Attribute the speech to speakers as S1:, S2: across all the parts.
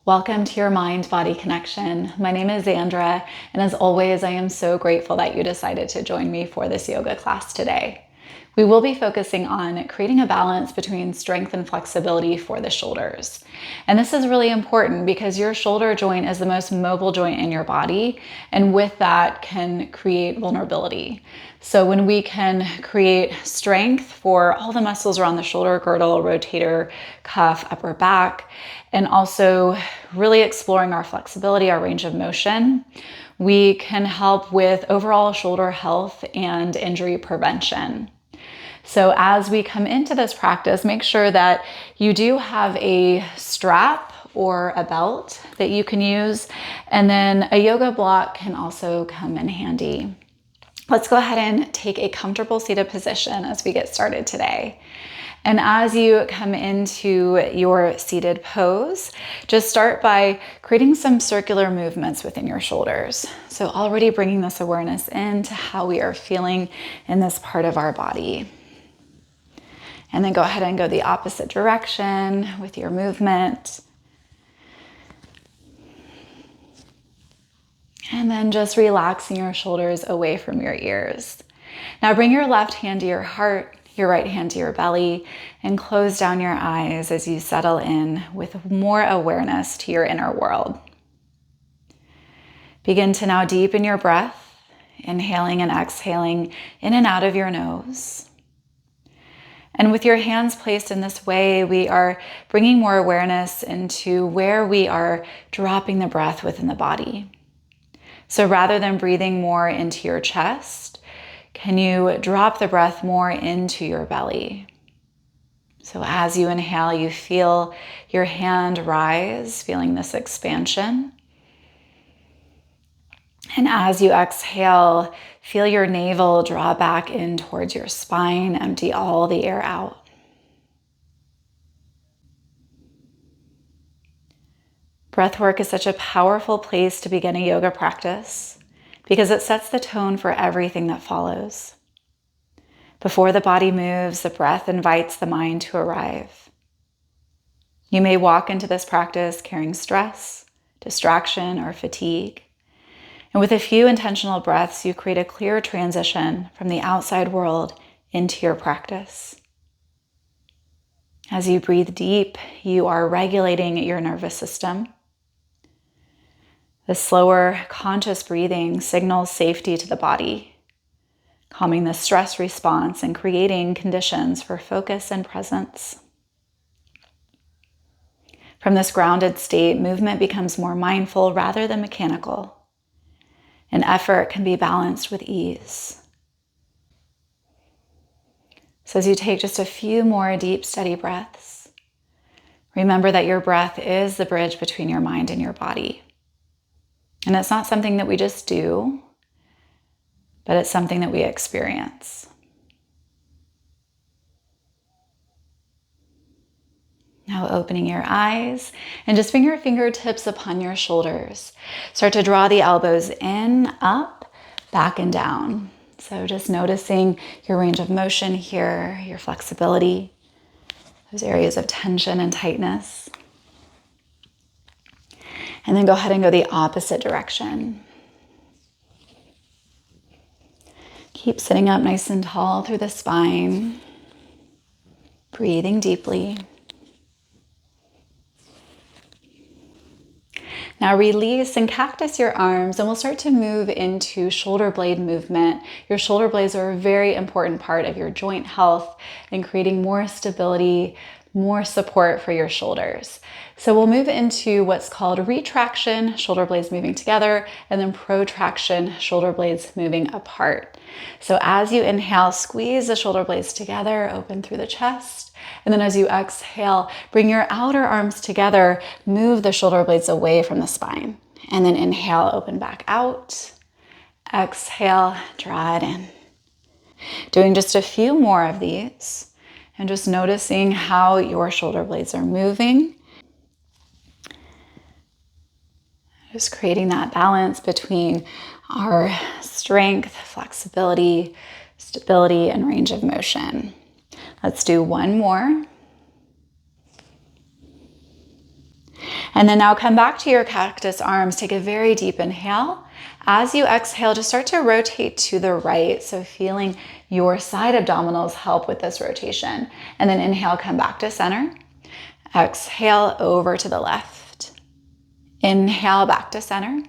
S1: Welcome to your mind-body connection. My name is Xandra, and as always, I am so grateful that you decided to join me for this yoga class today. We will be focusing on creating a balance between strength and flexibility for the shoulders. And this is really important because your shoulder joint is the most mobile joint in your body, and with that can create vulnerability. So when we can create strength for all the muscles around the shoulder, girdle, rotator, cuff, upper back, and also really exploring our flexibility, our range of motion, we can help with overall shoulder health and injury prevention. So as we come into this practice, make sure that you do have a strap or a belt that you can use, and then a yoga block can also come in handy. Let's go ahead and take a comfortable seated position as we get started today. And as you come into your seated pose, just start by creating some circular movements within your shoulders. So already bringing this awareness into how we are feeling in this part of our body. And then go ahead and go the opposite direction with your movement. And then just relaxing your shoulders away from your ears. Now bring your left hand to your heart, your right hand to your belly, and close down your eyes as you settle in with more awareness to your inner world. Begin to now deepen your breath, inhaling and exhaling in and out of your nose. And with your hands placed in this way, we are bringing more awareness into where we are dropping the breath within the body. So rather than breathing more into your chest, can you drop the breath more into your belly? So as you inhale, you feel your hand rise, feeling this expansion. And as you exhale, feel your navel draw back in towards your spine, empty all the air out. Breathwork is such a powerful place to begin a yoga practice because it sets the tone for everything that follows. Before the body moves, the breath invites the mind to arrive. You may walk into this practice carrying stress, distraction, or fatigue. And with a few intentional breaths, you create a clear transition from the outside world into your practice. As you breathe deep, you are regulating your nervous system. The slower, conscious breathing signals safety to the body, calming the stress response and creating conditions for focus and presence. From this grounded state, movement becomes more mindful rather than mechanical. And effort can be balanced with ease. So as you take just a few more deep, steady breaths, remember that your breath is the bridge between your mind and your body. And it's not something that we just do, but it's something that we experience. Now opening your eyes and just bring your fingertips upon your shoulders. Start to draw the elbows in, up, back, and down. So just noticing your range of motion here, your flexibility, those areas of tension and tightness. And then go ahead and go the opposite direction. Keep sitting up nice and tall through the spine, breathing deeply. Now release and cactus your arms, and we'll start to move into shoulder blade movement. Your shoulder blades are a very important part of your joint health and creating more stability, more support for your shoulders. So we'll move into what's called retraction, shoulder blades moving together, and then protraction, shoulder blades moving apart. So as you inhale, squeeze the shoulder blades together, open through the chest. And then as you exhale, bring your outer arms together, move the shoulder blades away from the spine. And then inhale, open back out. Exhale, draw it in. Doing just a few more of these and just noticing how your shoulder blades are moving. Just creating that balance between our strength, flexibility, stability, and range of motion. Let's do one more. And then now come back to your cactus arms. Take a very deep inhale. As you exhale, just start to rotate to the right. So feeling your side abdominals help with this rotation. And then inhale, come back to center. Exhale over to the left. Inhale, back to center.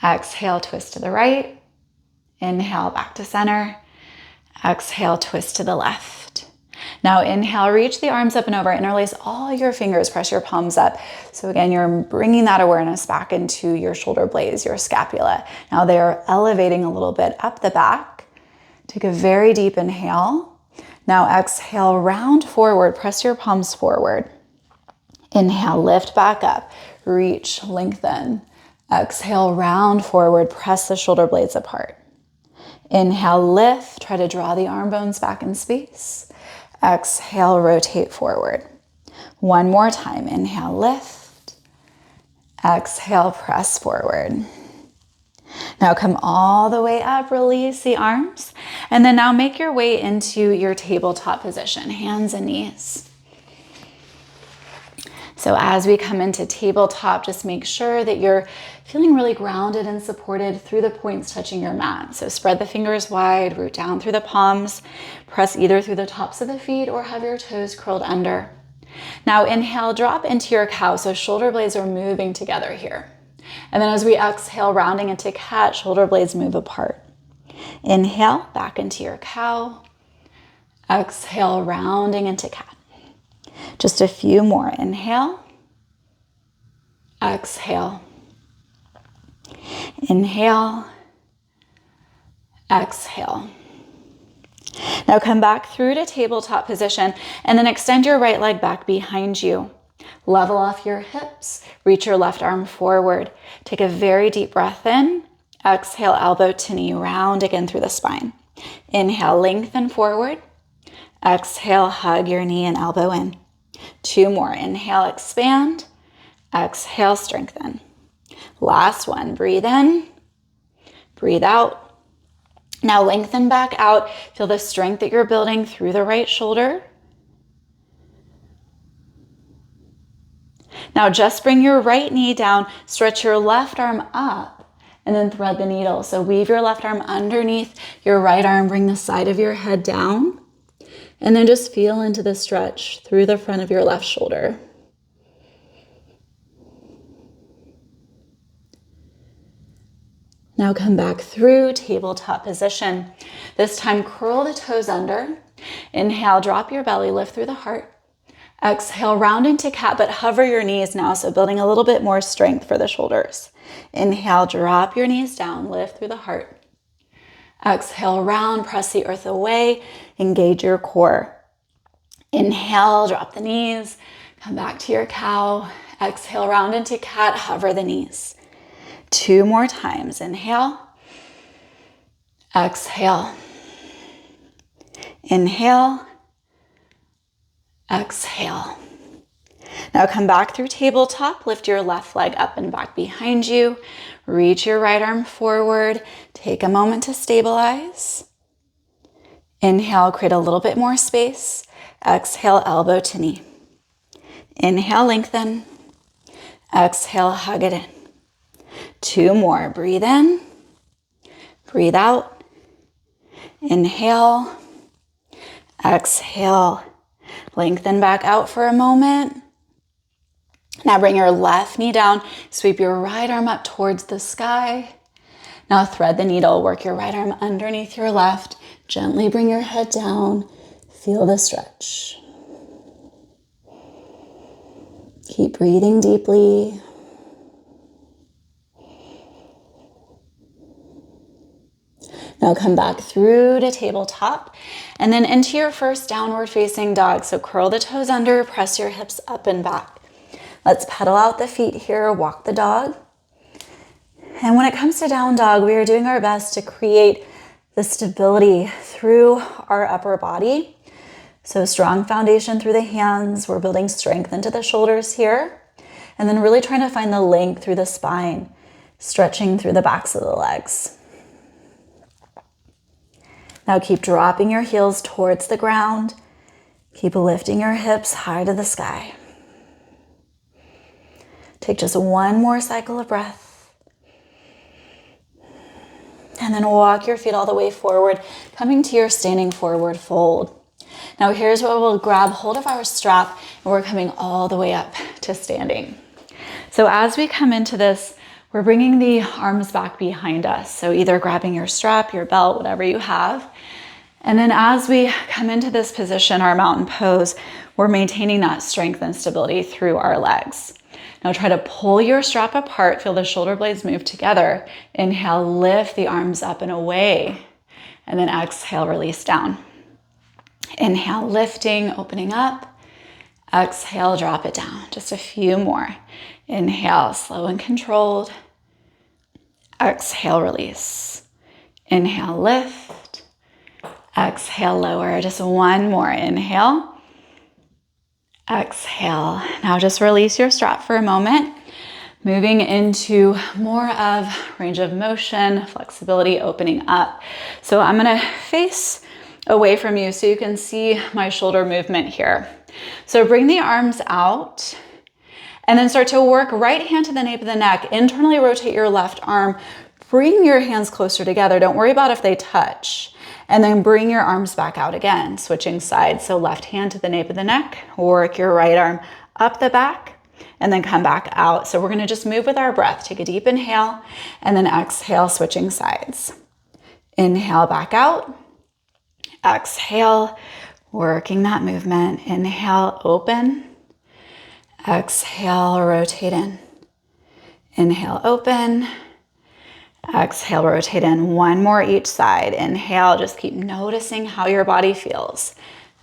S1: Exhale, twist to the right. Inhale, back to center. Exhale, twist to the left. Now inhale, reach the arms up and over, interlace all your fingers, press your palms up. So again, you're bringing that awareness back into your shoulder blades, your scapula. Now they're elevating a little bit up the back. Take a very deep inhale. Now exhale, round forward, press your palms forward. Inhale, lift back up, reach, lengthen. Exhale, round forward, press the shoulder blades apart. Inhale, lift, try to draw the arm bones back in space. Exhale, rotate forward. One more time. Inhale, lift. Exhale, press forward. Now come all the way up, release the arms. And then now make your way into your tabletop position, hands and knees. So as we come into tabletop, just make sure that you're feeling really grounded and supported through the points touching your mat. So spread the fingers wide, root down through the palms, press either through the tops of the feet or have your toes curled under. Now inhale, drop into your cow. So shoulder blades are moving together here. And then as we exhale, rounding into cat, shoulder blades move apart. Inhale, back into your cow. Exhale, rounding into cat. Just a few more. Inhale. Exhale. Inhale. Exhale. Now come back through to tabletop position and then extend your right leg back behind you. Level off your hips. Reach your left arm forward. Take a very deep breath in. Exhale, elbow to knee, round again through the spine. Inhale, lengthen forward. Exhale, hug your knee and elbow in. Two more. Inhale, expand. Exhale, strengthen. Last one. Breathe in. Breathe out. Now lengthen back out. Feel the strength that you're building through the right shoulder. Now just bring your right knee down. Stretch your left arm up and then thread the needle. So weave your left arm underneath your right arm. Bring the side of your head down. And then just feel into the stretch through the front of your left shoulder. Now come back through tabletop position. This time curl the toes under. Inhale, drop your belly, lift through the heart. Exhale, round into cat, but hover your knees now, so building a little bit more strength for the shoulders. Inhale, drop your knees down, lift through the heart. Exhale, round, press the earth away, engage your core. Inhale, drop the knees, come back to your cow. Exhale, round into cat, hover the knees. Two more times. Inhale, exhale, inhale, exhale. Now come back through tabletop, lift your left leg up and back behind you. Reach your right arm forward. Take a moment to stabilize. Inhale, create a little bit more space. Exhale, elbow to knee. Inhale, lengthen. Exhale, hug it in. Two more. Breathe in. Breathe out. Inhale. Exhale. Lengthen back out for a moment. Now bring your left knee down. Sweep your right arm up towards the sky. Now thread the needle. Work your right arm underneath your left. Gently bring your head down. Feel the stretch. Keep breathing deeply. Now come back through to tabletop and then into your first downward facing dog. So curl the toes under, press your hips up and back. Let's pedal out the feet here, walk the dog. And when it comes to down dog, we are doing our best to create the stability through our upper body. So strong foundation through the hands. We're building strength into the shoulders here. And then really trying to find the length through the spine, stretching through the backs of the legs. Now keep dropping your heels towards the ground. Keep lifting your hips high to the sky. Take just one more cycle of breath. And then walk your feet all the way forward, coming to your standing forward fold. Now here's where we'll grab hold of our strap and we're coming all the way up to standing. So as we come into this, we're bringing the arms back behind us. So either grabbing your strap, your belt, whatever you have. And then as we come into this position, our mountain pose, we're maintaining that strength and stability through our legs. Now try to pull your strap apart, feel the shoulder blades move together. Inhale, lift the arms up and away. And then exhale, release down. Inhale, lifting, opening up. Exhale, drop it down. Just a few more. Inhale, slow and controlled. Exhale, release. Inhale, lift. Exhale, lower. Just one more. Inhale. Exhale. Now just release your strap for a moment. Moving into more of range of motion, flexibility, opening up. So I'm gonna face away from you so you can see my shoulder movement here. So bring the arms out and then start to work right hand to the nape of the neck. Internally rotate your left arm. Bring your hands closer together. Don't worry about if they touch. And then bring your arms back out again, switching sides. So left hand to the nape of the neck, work your right arm up the back, and then come back out. So we're gonna just move with our breath. Take a deep inhale, and then exhale, switching sides. Inhale, back out. Exhale, working that movement. Inhale, open. Exhale, rotate in. Inhale, open. Exhale, rotate in. One more each side. Inhale, just keep noticing how your body feels.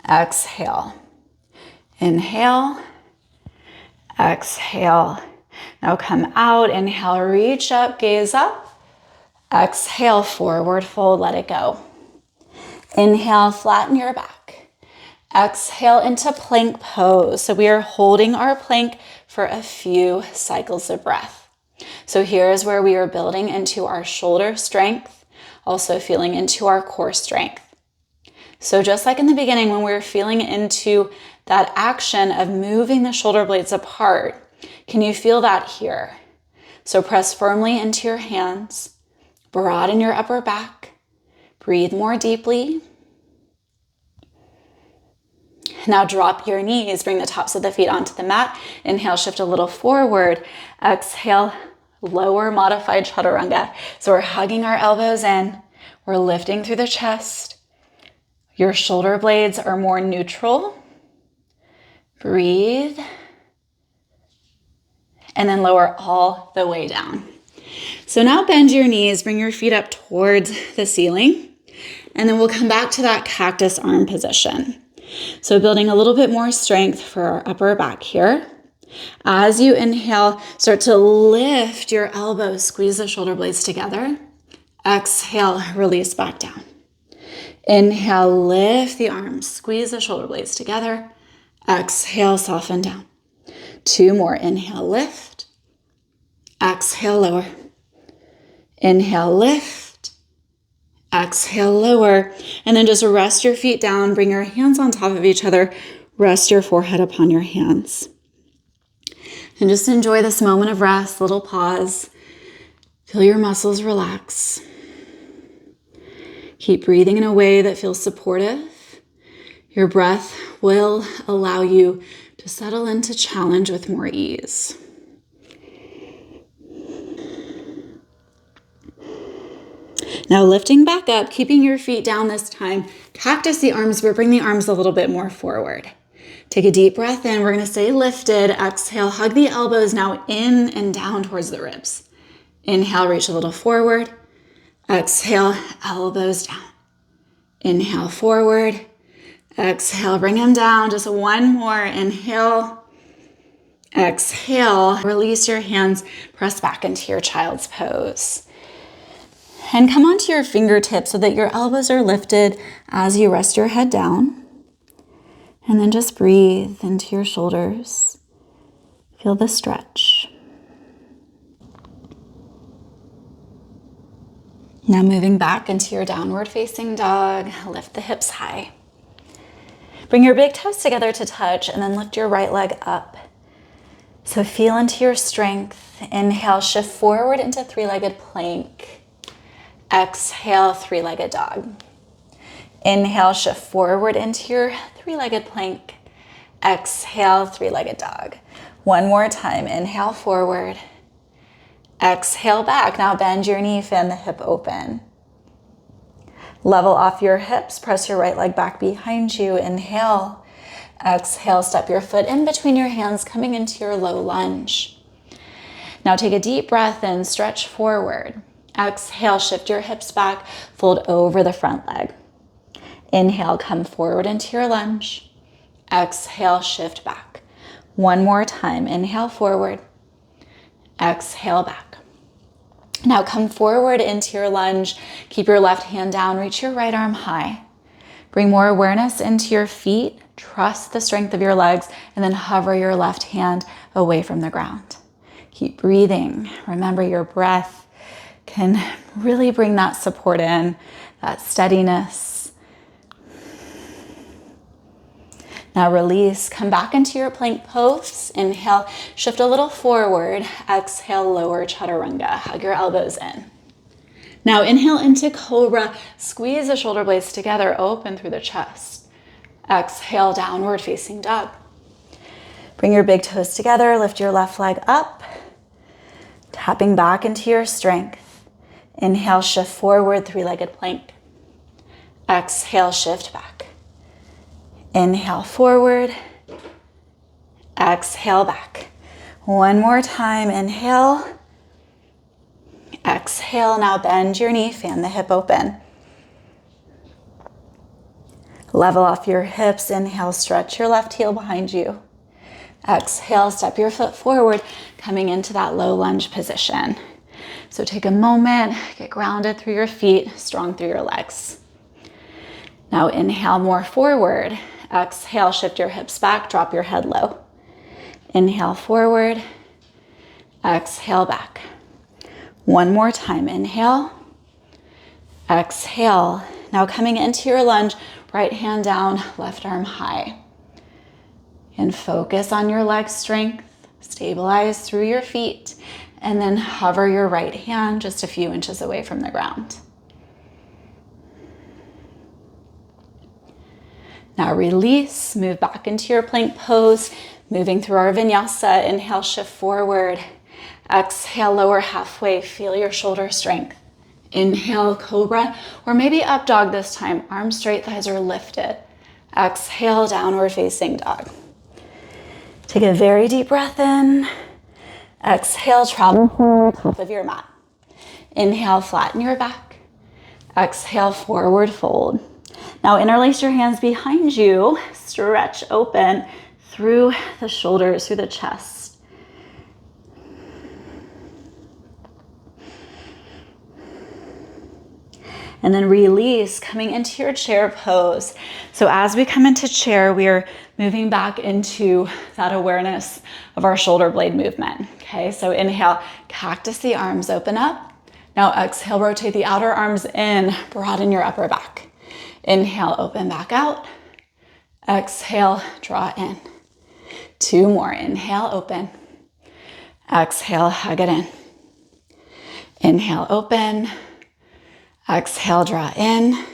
S1: Exhale. Inhale. Exhale. Now come out. Inhale, reach up, gaze up. Exhale, forward fold, let it go. Inhale, flatten your back. Exhale into plank pose. So we are holding our plank for a few cycles of breath. So here's where we are building into our shoulder strength, also feeling into our core strength. So just like in the beginning when we were feeling into that action of moving the shoulder blades apart, can you feel that here? So press firmly into your hands, broaden your upper back, breathe more deeply. Now drop your knees, bring the tops of the feet onto the mat. Inhale, shift a little forward. Exhale, lower modified chaturanga. So we're hugging our elbows in. We're lifting through the chest. Your shoulder blades are more neutral. Breathe. And then lower all the way down. So now bend your knees, bring your feet up towards the ceiling. And then we'll come back to that cactus arm position. So building a little bit more strength for our upper back here. As you inhale, start to lift your elbows, squeeze the shoulder blades together. Exhale, release back down. Inhale, lift the arms, squeeze the shoulder blades together. Exhale, soften down. Two more. Inhale, lift. Exhale, lower. Inhale, lift. Exhale, lower. And then just rest your feet down. Bring your hands on top of each other. Rest your forehead upon your hands. And just enjoy this moment of rest, little pause. Feel your muscles relax. Keep breathing in a way that feels supportive. Your breath will allow you to settle into challenge with more ease. Now lifting back up, keeping your feet down this time. Cactus the arms, but bring the arms a little bit more forward. Take a deep breath in. We're going to stay lifted. Exhale, hug the elbows now in and down towards the ribs. Inhale, reach a little forward. Exhale, elbows down. Inhale, forward. Exhale, bring them down. Just one more. Inhale. Exhale. Release your hands. Press back into your child's pose. And come onto your fingertips so that your elbows are lifted as you rest your head down. And then just breathe into your shoulders. Feel the stretch. Now moving back into your downward facing dog, lift the hips high. Bring your big toes together to touch and then lift your right leg up. So feel into your strength. Inhale, shift forward into three-legged plank. Exhale, three-legged dog. Inhale, shift forward into your three-legged plank. Exhale, three-legged dog. One more time. Inhale, forward. Exhale, back. Now bend your knee, fan the hip open. Level off your hips. Press your right leg back behind you. Inhale. Exhale, step your foot in between your hands, coming into your low lunge. Now take a deep breath in, stretch forward. Exhale, shift your hips back, fold over the front leg. Inhale, come forward into your lunge. Exhale, shift back. One more time. Inhale, forward. Exhale, back. Now come forward into your lunge. Keep your left hand down, reach your right arm high. Bring more awareness into your feet. Trust the strength of your legs, and then hover your left hand away from the ground. Keep breathing. Remember, your breath can really bring that support in, that steadiness. Now release, come back into your plank pose. Inhale, shift a little forward. Exhale, lower chaturanga. Hug your elbows in. Now inhale into cobra. Squeeze the shoulder blades together, open through the chest. Exhale, downward facing dog. Bring your big toes together, lift your left leg up, tapping back into your strength. Inhale, shift forward, three-legged plank. Exhale, shift back. Inhale, forward. Exhale, back. One more time, inhale. Exhale, now bend your knee, fan the hip open. Level off your hips. Inhale, stretch your left heel behind you. Exhale, step your foot forward, coming into that low lunge position. So take a moment, get grounded through your feet, strong through your legs. Now inhale more forward. Exhale, shift your hips back, drop your head low. Inhale forward. Exhale back. One more time. Inhale. Exhale. Now coming into your lunge, right hand down, left arm high. And focus on your leg strength. Stabilize through your feet. And then hover your right hand just a few inches away from the ground. Now release, move back into your plank pose, moving through our vinyasa. Inhale, shift forward. Exhale, lower halfway. Feel your shoulder strength. Inhale, cobra, or maybe up dog this time. Arms straight, thighs are lifted. Exhale, downward facing dog. Take a very deep breath in. Exhale, travel forward, top of your mat. Inhale, flatten your back. Exhale, forward fold. Now interlace your hands behind you. Stretch open through the shoulders, through the chest. And then release, coming into your chair pose. So as we come into chair, we are moving back into that awareness of our shoulder blade movement. Okay, so inhale, cactus the arms, open up. Now exhale, rotate the outer arms in, broaden your upper back. Inhale, open back out. Exhale, draw in. Two more, inhale, open. Exhale, hug it in. Inhale, open. Exhale, draw in.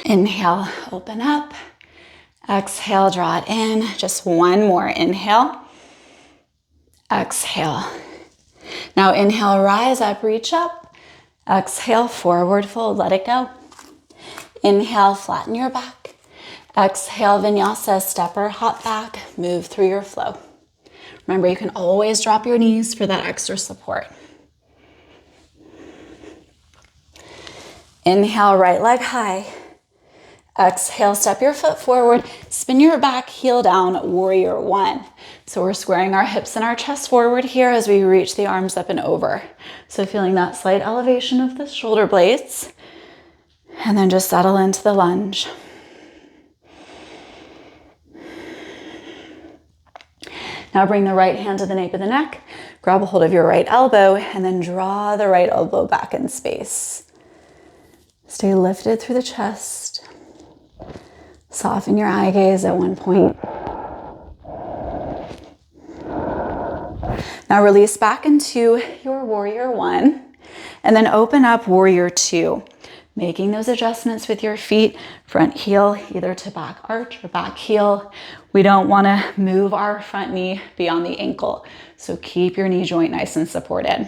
S1: Inhale, open up. Exhale, draw it in. Just one more. Inhale. Exhale. Now inhale, rise up, reach up. Exhale, forward fold, let it go. Inhale, flatten your back. Exhale, vinyasa, step or hop back. Move through your flow. Remember, you can always drop your knees for that extra support. Inhale, right leg high. Exhale, step your foot forward, spin your back heel down, warrior one. So we're squaring our hips and our chest forward here as we reach the arms up and over. So feeling that slight elevation of the shoulder blades. And then just settle into the lunge. Now bring the right hand to the nape of the neck, grab a hold of your right elbow, and then draw the right elbow back in space. Stay lifted through the chest. Soften your eye gaze at one point. Now release back into your warrior one, and then open up warrior two, making those adjustments with your feet, front heel either to back arch or back heel. We don't want to move our front knee beyond the ankle, so keep your knee joint nice and supported.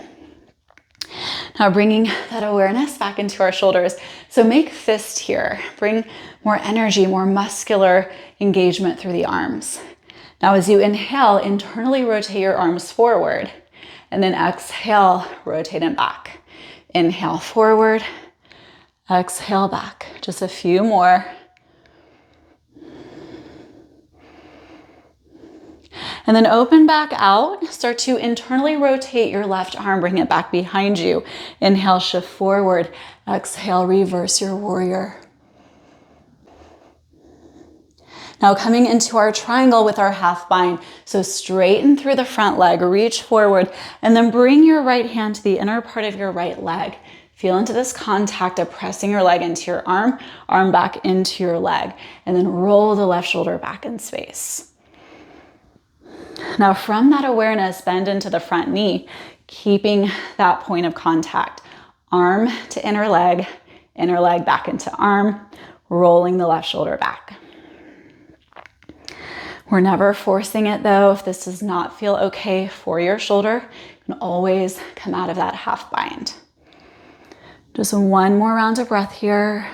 S1: Now bringing that awareness back into our shoulders. So make fist here. Bring more energy, more muscular engagement through the arms. Now as you inhale, internally rotate your arms forward, and then exhale, rotate them back. Inhale forward, exhale back. Just a few more. And then open back out. Start to internally rotate your left arm, bring it back behind you. Inhale, shift forward. Exhale, reverse your warrior. Now coming into our triangle with our half bind. So straighten through the front leg, reach forward, and then bring your right hand to the inner part of your right leg. Feel into this contact of pressing your leg into your arm back into your leg, and then roll the left shoulder back in space. Now from that awareness, bend into the front knee, keeping that point of contact. Arm to inner leg back into arm, rolling the left shoulder back. We're never forcing it though. If this does not feel okay for your shoulder, you can always come out of that half bind. Just one more round of breath here.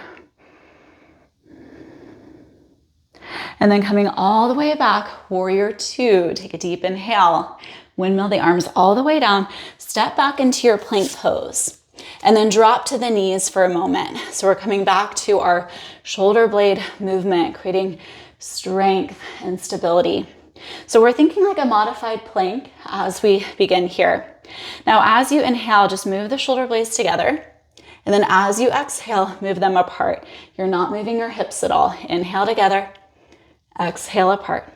S1: And then coming all the way back, warrior two. Take a deep inhale. Windmill the arms all the way down. Step back into your plank pose. And then drop to the knees for a moment. So we're coming back to our shoulder blade movement, creating strength and stability. So we're thinking like a modified plank as we begin here. Now as you inhale, just move the shoulder blades together. And then as you exhale, move them apart. You're not moving your hips at all. Inhale together. Exhale apart.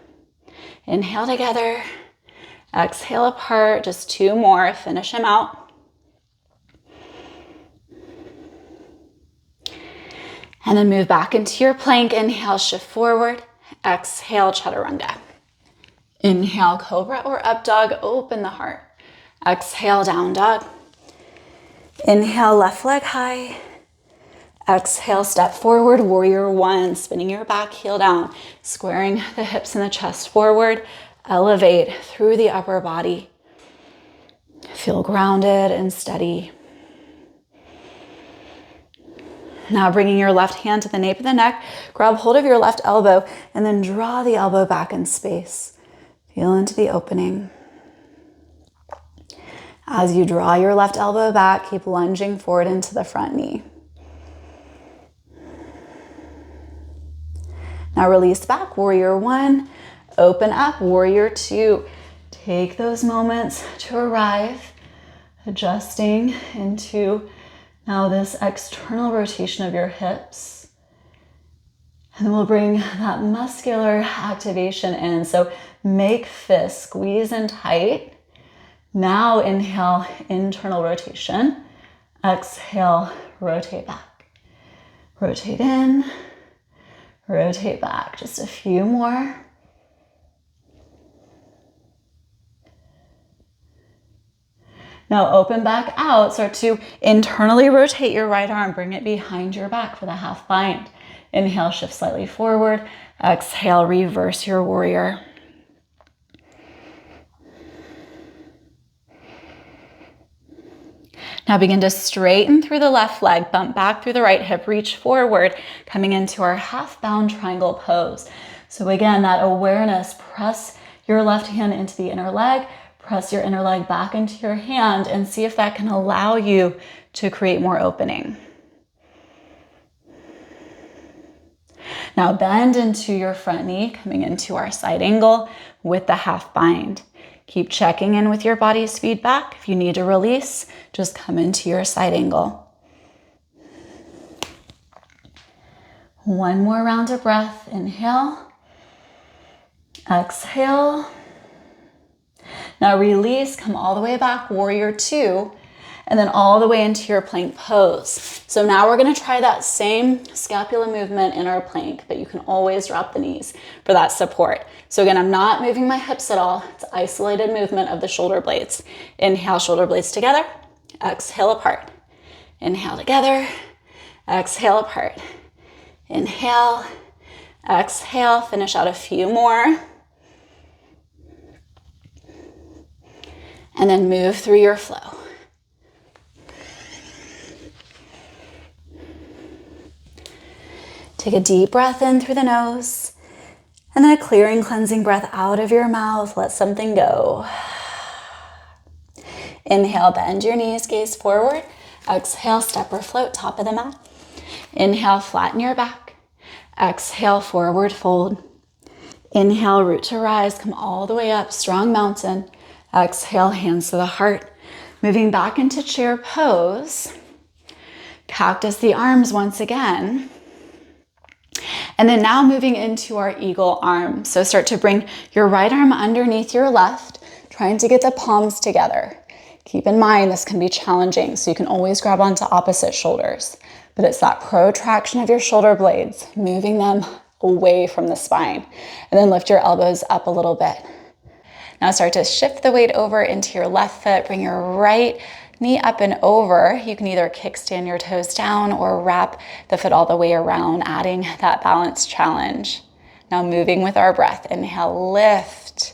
S1: Inhale together. Exhale apart. Just two more. Finish them out. And then move back into your plank. Inhale, shift forward. Exhale, chaturanga. Inhale, cobra or up dog. Open the heart. Exhale, down dog. Inhale, left leg high. Exhale, step forward, warrior one, spinning your back heel down, squaring the hips and the chest forward, elevate through the upper body. Feel grounded and steady. Now bringing your left hand to the nape of the neck, grab hold of your left elbow and then draw the elbow back in space. Feel into the opening. As you draw your left elbow back, keep lunging forward into the front knee. Now release back, warrior one, open up, warrior two. Take those moments to arrive, adjusting into now this external rotation of your hips. And then we'll bring that muscular activation in. So make fists, squeeze in tight. Now inhale, internal rotation. Exhale, rotate back. Rotate in. Rotate back, just a few more. Now open back out, start to internally rotate your right arm, bring it behind your back for the half bind. Inhale, shift slightly forward. Exhale, reverse your warrior. Now begin to straighten through the left leg, bump back through the right hip, reach forward, coming into our half bound triangle pose. So again, that awareness, press your left hand into the inner leg, press your inner leg back into your hand and see if that can allow you to create more opening. Now bend into your front knee, coming into our side angle with the half bind. Keep checking in with your body's feedback. If you need to release, just come into your side angle. One more round of breath. Inhale. Exhale. Now release, come all the way back, warrior two. and then all the way into your plank pose. So now we're gonna try that same scapula movement in our plank, but you can always drop the knees for that support. So again, I'm not moving my hips at all. It's isolated movement of the shoulder blades. Inhale, shoulder blades together. Exhale, apart. Inhale, together. Exhale, apart. Inhale, exhale. Finish out a few more. And then move through your flow. Take a deep breath in through the nose, and then a clearing, cleansing breath out of your mouth. Let something go. Inhale, bend your knees, gaze forward. Exhale, step or float, top of the mat. Inhale, flatten your back. Exhale, forward fold. Inhale, root to rise, come all the way up, strong mountain. Exhale, hands to the heart. Moving back into chair pose. Cactus the arms once again. And then now moving into our eagle arm. So start to bring your right arm underneath your left, trying to get the palms together. Keep in mind, this can be challenging, so you can always grab onto opposite shoulders. But it's that protraction of your shoulder blades, moving them away from the spine. And then lift your elbows up a little bit. Now start to shift the weight over into your left foot. Bring your right knee up and over. You can either kickstand your toes down or wrap the foot all the way around, adding that balance challenge. Now moving with our breath. Inhale, lift.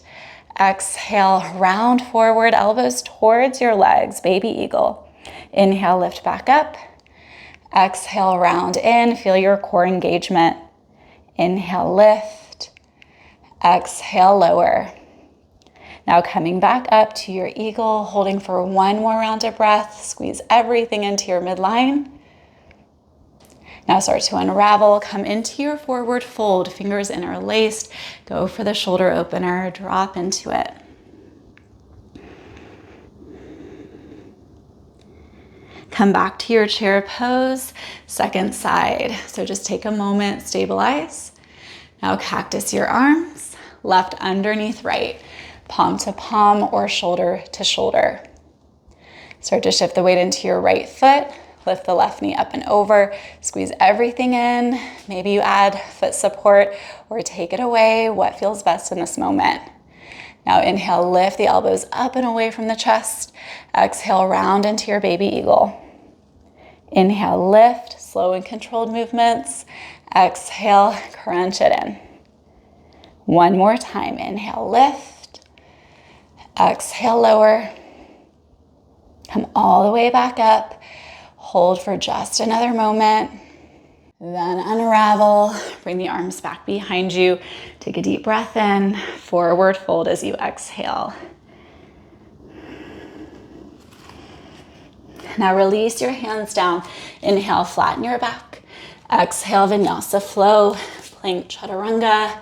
S1: Exhale, round forward, elbows towards your legs, baby eagle. Inhale, lift back up. Exhale, round in, feel your core engagement. Inhale, lift. Exhale, lower. Now coming back up to your eagle, holding for one more round of breath. Squeeze everything into your midline. Now start to unravel, come into your forward fold, fingers interlaced. Go for the shoulder opener, drop into it. Come back to your chair pose, second side. So just take a moment, stabilize. Now cactus your arms, left underneath right, palm to palm or shoulder to shoulder. Start to shift the weight into your right foot. Lift the left knee up and over, squeeze everything in. Maybe you add foot support or take it away, what feels best in this moment. Now inhale, lift the elbows up and away from the chest. Exhale, round into your baby eagle. Inhale, lift, slow and controlled movements. Exhale, crunch it in. One more time, inhale, lift. Exhale, lower. Come all the way back up. Hold for just another moment, then unravel, bring the arms back behind you. Take a deep breath in, forward fold as you exhale. Now release your hands down. Inhale, flatten your back. Exhale, vinyasa flow, plank chaturanga,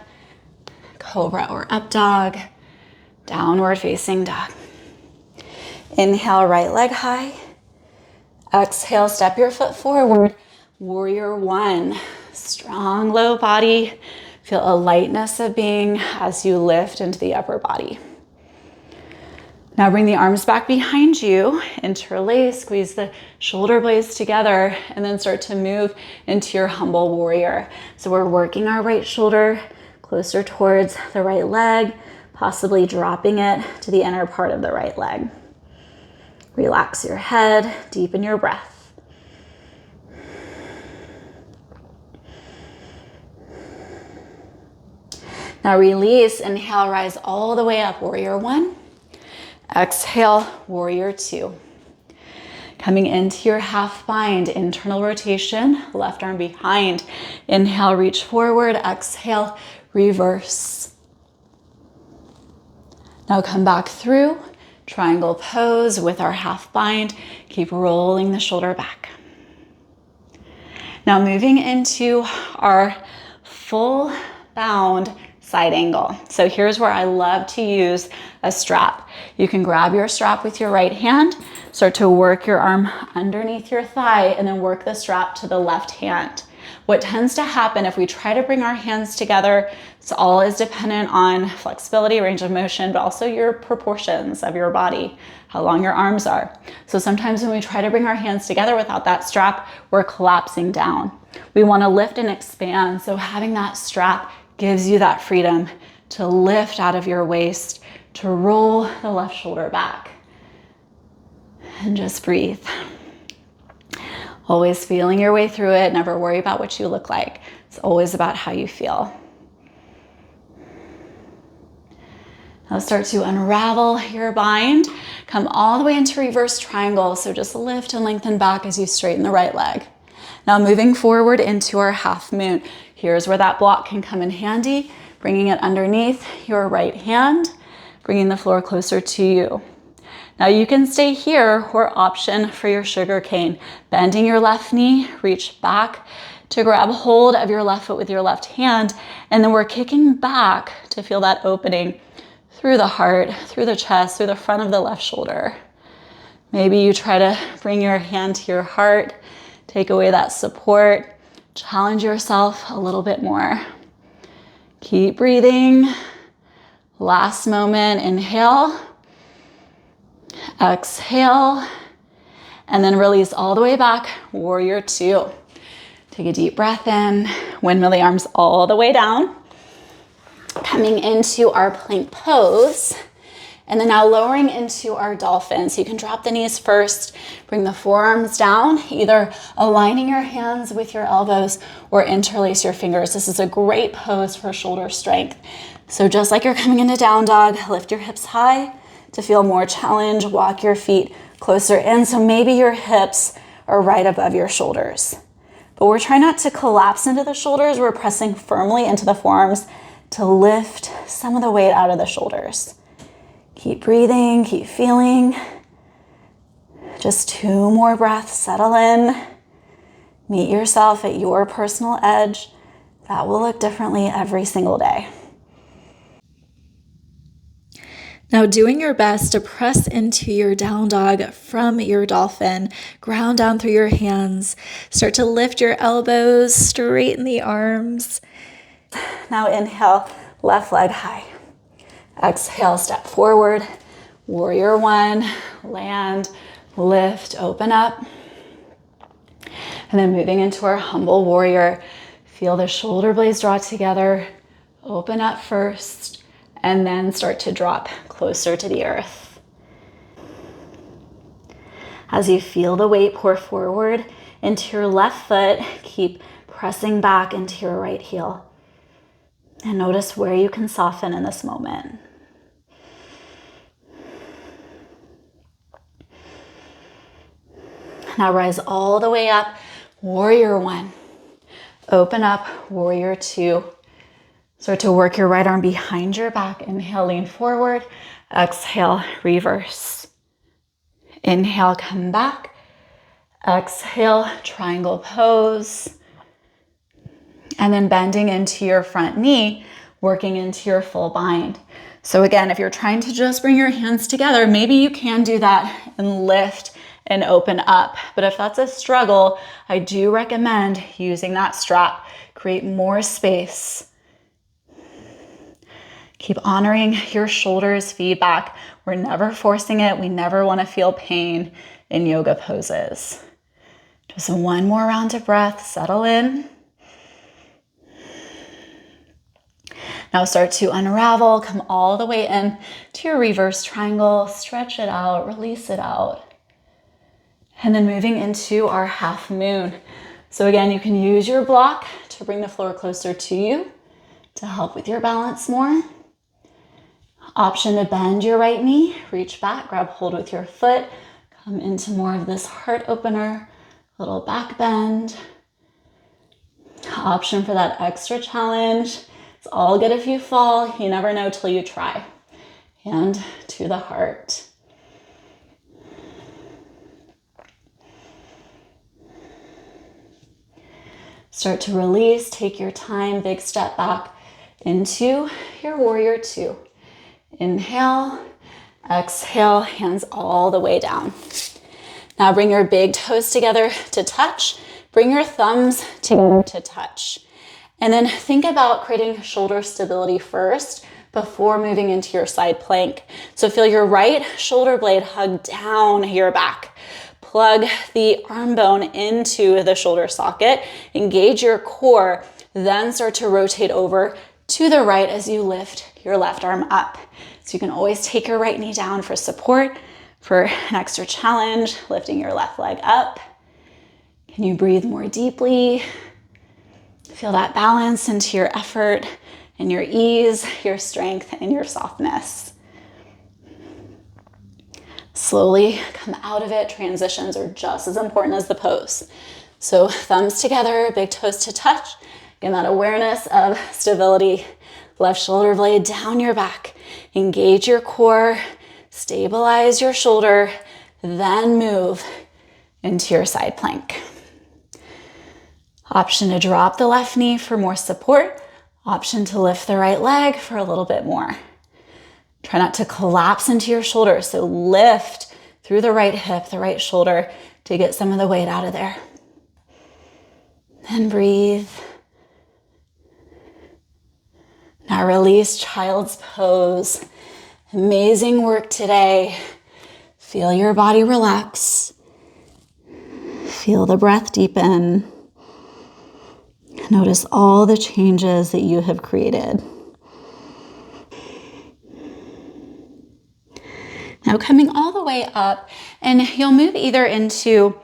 S1: cobra or up dog, downward facing dog. Inhale, right leg high. Exhale, step your foot forward. Warrior one. Strong low body. Feel a lightness of being as you lift into the upper body. Now bring the arms back behind you. Interlace, squeeze the shoulder blades together, and then start to move into your humble warrior. So we're working our right shoulder closer towards the right leg, possibly dropping it to the inner part of the right leg. Relax your head, deepen your breath. Now release, inhale, rise all the way up, warrior one. Exhale, warrior two. Coming into your half bind, internal rotation, left arm behind. Inhale, reach forward, exhale, reverse. Now come back through. Triangle pose with our half bind. Keep rolling the shoulder back. Now moving into our full bound side angle. So here's where I love to use a strap. You can grab your strap with your right hand, start to work your arm underneath your thigh, and then work the strap to the left hand. What tends to happen if we try to bring our hands together, it's all is dependent on flexibility, range of motion, but also your proportions of your body, how long your arms are. So sometimes when we try to bring our hands together without that strap, we're collapsing down. We want to lift and expand. So having that strap gives you that freedom to lift out of your waist, to roll the left shoulder back. And just breathe. Always feeling your way through it. Never worry about what you look like. It's always about how you feel. Now start to unravel your bind. Come all the way into reverse triangle. So just lift and lengthen back as you straighten the right leg. Now moving forward into our half moon. Here's where that block can come in handy. Bringing it underneath your right hand. Bringing the floor closer to you. Now you can stay here or option for your sugar cane. Bending your left knee, reach back to grab hold of your left foot with your left hand. And then we're kicking back to feel that opening through the heart, through the chest, through the front of the left shoulder. Maybe you try to bring your hand to your heart, take away that support, challenge yourself a little bit more. Keep breathing. Last moment, inhale. Exhale, and then release all the way back, warrior two. Take a deep breath in, windmill the arms all the way down. Coming into our plank pose, and then now lowering into our dolphin. So you can drop the knees first, bring the forearms down, either aligning your hands with your elbows or interlace your fingers. This is a great pose for shoulder strength. So just like you're coming into down dog, lift your hips high. To feel more challenge, walk your feet closer in. So maybe your hips are right above your shoulders. But we're trying not to collapse into the shoulders. We're pressing firmly into the forearms to lift some of the weight out of the shoulders. Keep breathing, keep feeling. Just 2 more breaths, settle in. Meet yourself at your personal edge. That will look differently every single day.
S2: Now doing your best to press into your down dog from your dolphin, ground down through your hands, start to lift your elbows, straighten the arms.
S1: Now inhale, left leg high. Exhale, step forward, warrior one, land, lift, open up. And then moving into our humble warrior, feel the shoulder blades draw together, open up first, and then start to drop closer to the earth. As you feel the weight pour forward into your left foot, keep pressing back into your right heel. And notice where you can soften in this moment. Now rise all the way up, warrior one. Open up, warrior two. Start to work your right arm behind your back. Inhale, lean forward. Exhale, reverse. Inhale, come back. Exhale, triangle pose. And then bending into your front knee, working into your full bind. So again, if you're trying to just bring your hands together, maybe you can do that and lift and open up. But if that's a struggle, I do recommend using that strap. Create more space. Keep honoring your shoulders' feedback. We're never forcing it. We never want to feel pain in yoga poses. Just 1 more round of breath. Settle in. Now start to unravel. Come all the way in to your reverse triangle. Stretch it out. Release it out. And then moving into our half moon. So again, you can use your block to bring the floor closer to you to help with your balance more. Option to bend your right knee, reach back, grab hold with your foot, come into more of this heart opener, little back bend. Option for that extra challenge. It's all good if you fall. You never know till you try. Hand to the heart. Start to release, take your time, big step back into your warrior two. Inhale, exhale, hands all the way down. Now bring your big toes together to touch. Bring your thumbs together to touch. And then think about creating shoulder stability first before moving into your side plank. So feel your right shoulder blade hug down your back. Plug the arm bone into the shoulder socket, engage your core, then start to rotate over to the right as you lift your left arm up. So you can always take your right knee down for support, for an extra challenge, lifting your left leg up. Can you breathe more deeply? Feel that balance into your effort and your ease, your strength, and your softness. Slowly come out of it. Transitions are just as important as the pose. So thumbs together, big toes to touch. Again, that awareness of stability. Left shoulder blade down your back. Engage your core, stabilize your shoulder, then move into your side plank. Option to drop the left knee for more support. Option to lift the right leg for a little bit more. Try not to collapse into your shoulder, so lift through the right hip, the right shoulder to get some of the weight out of there. Then breathe. Now release child's pose. Amazing work today. Feel your body relax. Feel the breath deepen. Notice all the changes that you have created. Now coming all the way up, and you'll move either into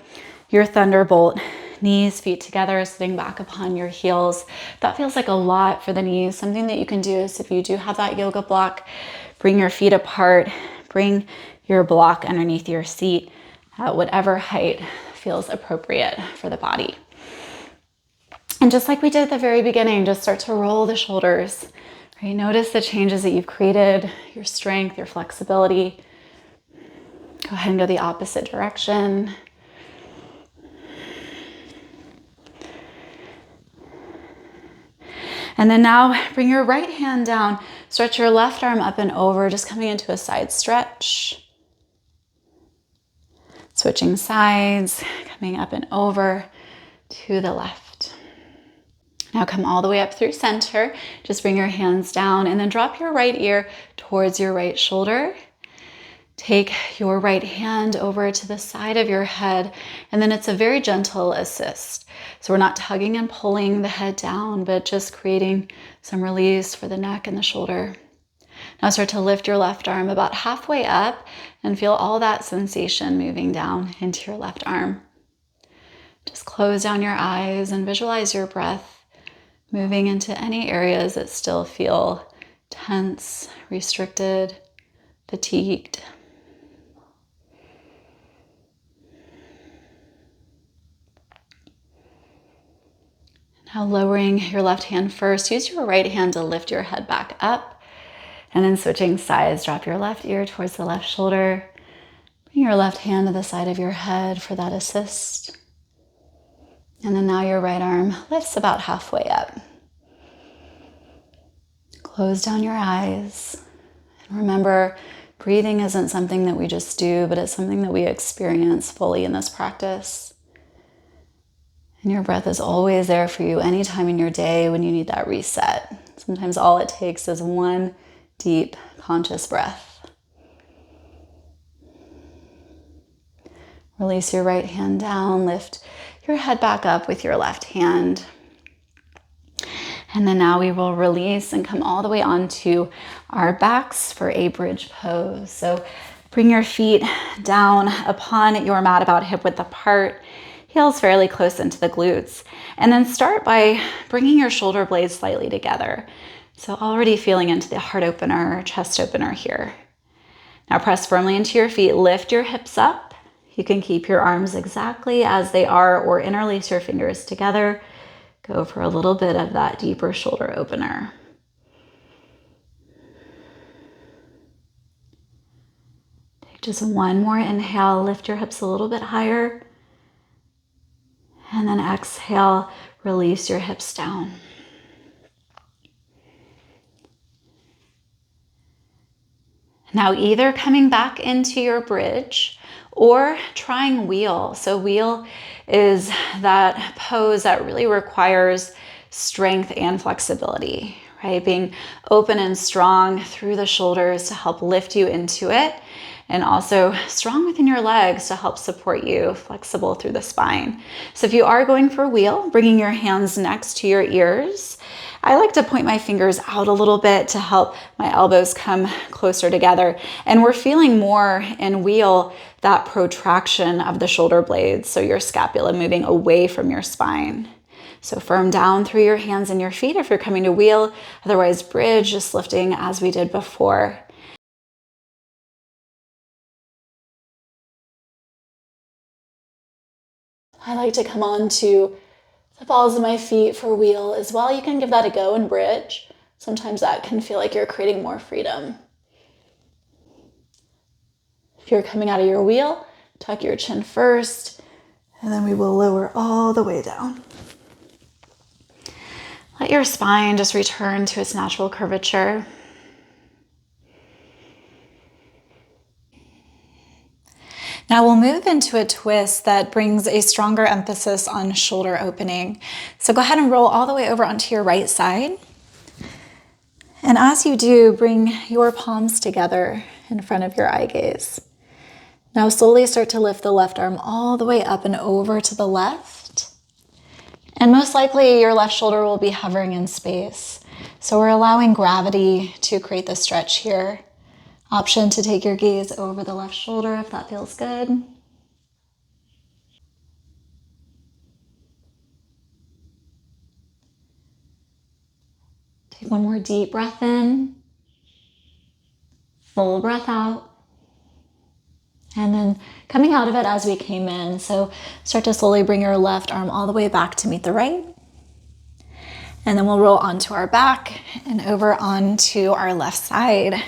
S1: your thunderbolt, knees, feet together, sitting back upon your heels. That feels like a lot for the knees. Something that you can do is if you do have that yoga block, bring your feet apart, bring your block underneath your seat at whatever height feels appropriate for the body. And just like we did at the very beginning, just start to roll the shoulders, right? Notice the changes that you've created, your strength, your flexibility. Go ahead and go the opposite direction. And then now bring your right hand down, stretch your left arm up and over, just coming into a side stretch. Switching sides, coming up and over to the left. Now come all the way up through center. Just bring your hands down and then drop your right ear towards your right shoulder. Take your right hand over to the side of your head, and then it's a very gentle assist. So we're not tugging and pulling the head down, but just creating some release for the neck and the shoulder. Now start to lift your left arm about halfway up and feel all that sensation moving down into your left arm. Just close down your eyes and visualize your breath moving into any areas that still feel tense, restricted, fatigued. Now lowering your left hand first, use your right hand to lift your head back up, and then switching sides, drop your left ear towards the left shoulder. Bring your left hand to the side of your head for that assist. And then now your right arm lifts about halfway up. Close down your eyes. And remember, breathing isn't something that we just do, but it's something that we experience fully in this practice. And your breath is always there for you anytime in your day when you need that reset. Sometimes all it takes is one deep, conscious breath. Release your right hand down, lift your head back up with your left hand. And then now we will release and come all the way onto our backs for a bridge pose. So bring your feet down upon your mat about hip width apart. Heels fairly close into the glutes. And then start by bringing your shoulder blades slightly together. So already feeling into the heart opener, chest opener here. Now press firmly into your feet, lift your hips up. You can keep your arms exactly as they are or interlace your fingers together. Go for a little bit of that deeper shoulder opener. Take just one more inhale, lift your hips a little bit higher. And then exhale, release your hips down. Now either coming back into your bridge or trying wheel. So wheel is that pose that really requires strength and flexibility, right? Being open and strong through the shoulders to help lift you into it, and also strong within your legs to help support you, flexible through the spine. So if you are going for wheel, bringing your hands next to your ears, I like to point my fingers out a little bit to help my elbows come closer together. And we're feeling more in wheel that protraction of the shoulder blades, so your scapula moving away from your spine. So firm down through your hands and your feet if you're coming to wheel, otherwise bridge, just lifting as we did before. I like to come on to the balls of my feet for wheel as well. You can give that a go and bridge. Sometimes that can feel like you're creating more freedom. If you're coming out of your wheel, tuck your chin first, and then we will lower all the way down. Let your spine just return to its natural curvature. Now we'll move into a twist that brings a stronger emphasis on shoulder opening. So go ahead and roll all the way over onto your right side. And as you do, bring your palms together in front of your eye gaze. Now slowly start to lift the left arm all the way up and over to the left. And most likely your left shoulder will be hovering in space. So we're allowing gravity to create the stretch here. Option to take your gaze over the left shoulder if that feels good. Take one more deep breath in. Full breath out. And then coming out of it as we came in. So start to slowly bring your left arm all the way back to meet the right. And then we'll roll onto our back and over onto our left side.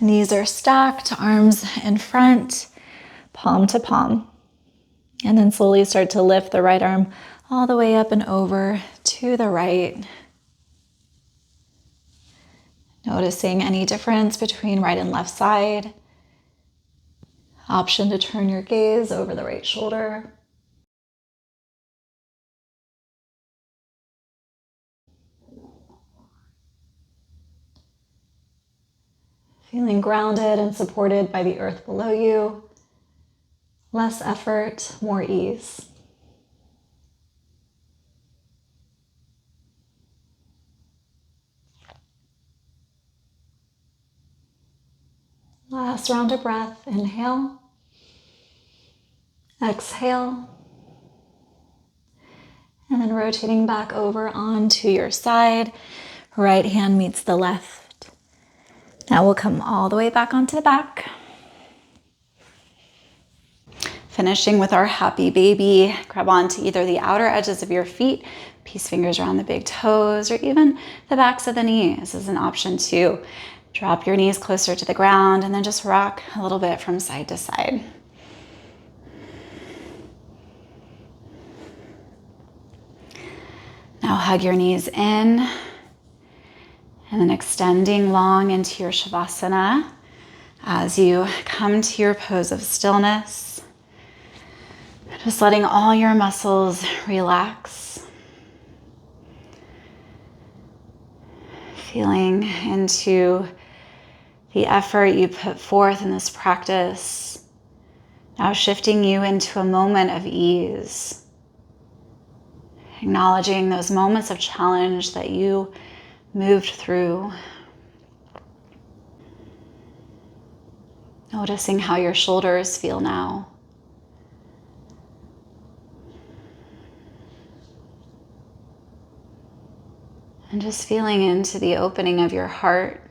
S1: Knees are stacked, arms in front, palm to palm. And then slowly start to lift the right arm all the way up and over to the right. Noticing any difference between right and left side. Option to turn your gaze over the right shoulder. Feeling grounded and supported by the earth below you. Less effort, more ease. Last round of breath. Inhale. Exhale. And then rotating back over onto your side. Right hand meets the left. Now we'll come all the way back onto the back. Finishing with our happy baby. Grab onto either the outer edges of your feet, peace fingers around the big toes, or even the backs of the knees is an option too. Drop your knees closer to the ground and then just rock a little bit from side to side. Now hug your knees in and then extending long into your Shavasana as you come to your pose of stillness. Just letting all your muscles relax. Feeling into the effort you put forth in this practice. Now shifting you into a moment of ease. Acknowledging those moments of challenge that you moved through. Noticing how your shoulders feel now. And just feeling into the opening of your heart,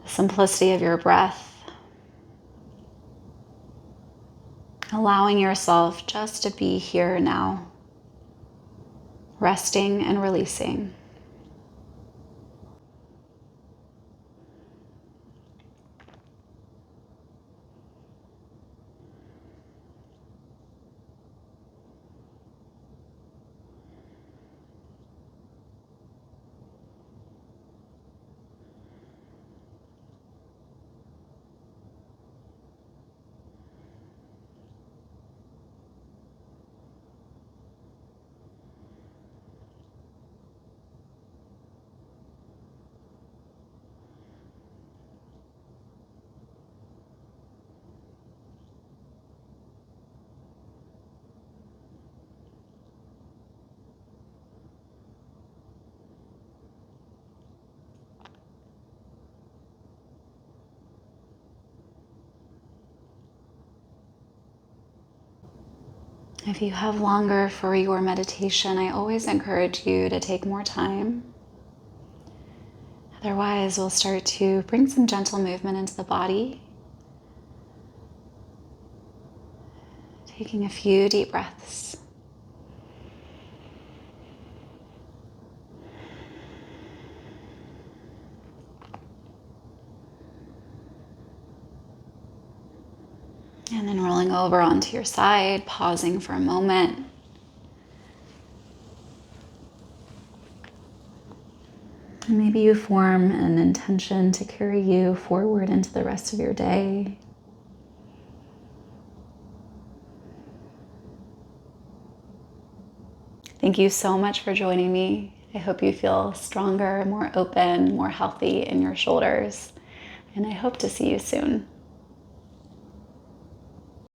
S1: the simplicity of your breath, allowing yourself just to be here now, resting and releasing. If you have longer for your meditation, I always encourage you to take more time. Otherwise, we'll start to bring some gentle movement into the body. Taking a few deep breaths. And then rolling over onto your side, pausing for a moment. And maybe you form an intention to carry you forward into the rest of your day. Thank you so much for joining me. I hope you feel stronger, more open, more healthy in your shoulders. And I hope to see you soon.